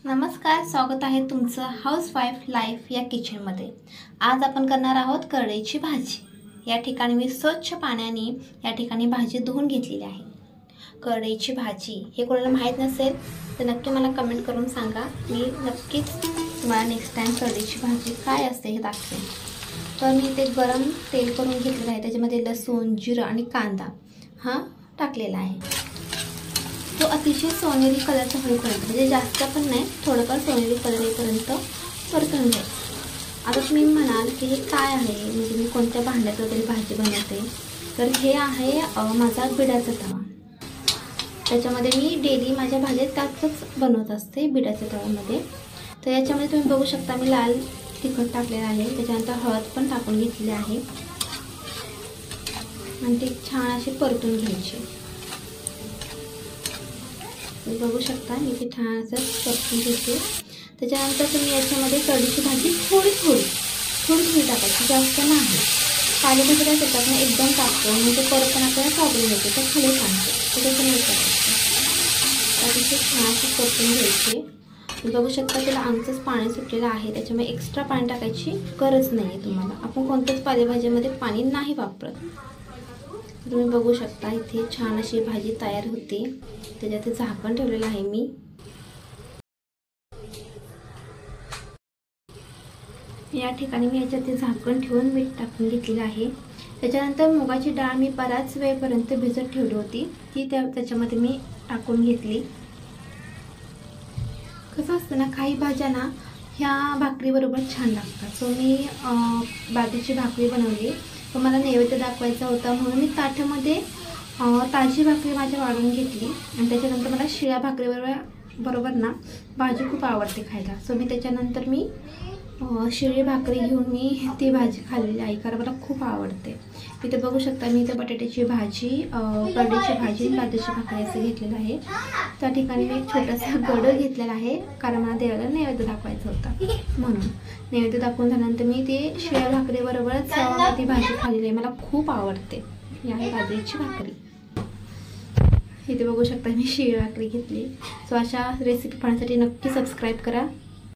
नमस्कार, स्वागत आहे तुमचं हाऊसवाईफ लाईफ या किचनमध्ये। आज आपण करणार आहोत करडईची भाजी। या ठिकाणी मी स्वच्छ पाण्याने या ठिकाणी भाजी धुवून घेतलेली आहे। करडईची भाजी हे कोणाला माहीत नसेल तर नक्की मला कमेंट करून सांगा। मी नक्कीच तुम्हाला नेक्स्ट टाइम करडईची भाजी काय असते हे दाखवेन। तर मी ते गरम तेल करून घेतलेलं आहे, त्याच्यामध्ये लसूण, जिरं आणि कांदा हा टाकलेला आहे। तो अतिशय सोनेरी कलरचा होईपर्यंत, म्हणजे जास्त पण नाही, थोडंफार सोनेरी कलर येईपर्यंत परतून घ्यायचं। आता तुम्ही म्हणाल की हे काय आहे, म्हणजे मी कोणत्या भांड्यात वगैरे भाजी बनवते, तर हे आहे माझा बिडाचा तवा। त्याच्यामध्ये मी डेली माझ्या भाज्या त्यातच बनवत असते, बिडाच्या तव्यामध्ये। तर याच्यामध्ये तुम्ही बघू शकता मी लाल तिखट टाकलेलं आहे, त्याच्यानंतर हळद पण टाकून घेतलेली आहे आणि ती छान अशी परतून घ्यायची। तुम्ही बघू शकता मी ते छान असं परतून घेते। त्याच्यानंतर तुम्ही याच्यामध्ये करडईची भाजी थोडी टाकायची, जास्त नाही। पालेभाजी काय करतात ना, एकदम टाकतो म्हणजे ते परतून आपल्याला प्रॉब्लेम येते, तर खाली सांगते तर तसं नाही करायचं। अतिशय छान असं परतून घ्यायचे। तुम्ही बघू शकता त्याला आमचंच पाणी सुटलेलं आहे, त्याच्यामुळे एक्स्ट्रा पाणी टाकायची गरज नाही आहे तुम्हाला। आपण कोणत्याच पालेभाजीमध्ये पाणी नाही वापरत। तुम्ही बघू शकता इथे छान अशी भाजी तयार होते। त्याच्यात झाकण ठेवलेलं आहे मी। या ठिकाणी मी याच्यात झाकण ठेवून मीठ टाकून घेतलेलं आहे। त्याच्यानंतर मुगाची डाळ मी बराच वेळपर्यंत भिजत ठेवली होती, ती त्याच्यामध्ये मी टाकून घेतली। कसं असतं ना, काही भाज्या ना ह्या भाकरीबरोबर छान लागतात। सो मी बाजरीची भाकरी बनवली, तर मला नैवेद्य दाखवायचा होता म्हणून मी ताटामध्ये ताजी भाकरी माझ्या वाढून घेतली आणि त्याच्यानंतर मला शिळ्या भाकरीबरोबर ना भाजी खूप आवडते खायला। सो मी त्याच्यानंतर मी शिळी भाकरी घेऊन मी ती भाजी खाल्लेली आहे, कारण मला खूप आवडते। इथे बघू शकता मी इथे बटाट्याची भाजी, करडईची भाजी, बाजरीची भाकरी असं घेतलेलं आहे। त्या ठिकाणी मी एक छोटासा गडं घेतलेला आहे, कारण मला देवाला नैवेद्य दाखवायचं होतं म्हणून। नैवेद्य दाखवून झाल्यानंतर मी ते शिळ्या भाकरीबरोबरच ती भाजी खाल्लेली आहे, मला खूप आवडते। ही आहे बाजरीची भाकरी। इथे बघू शकता मी शिळी भाकरी घेतली। सो अशा रेसिपी पाहण्यासाठी नक्की सबस्क्राईब करा।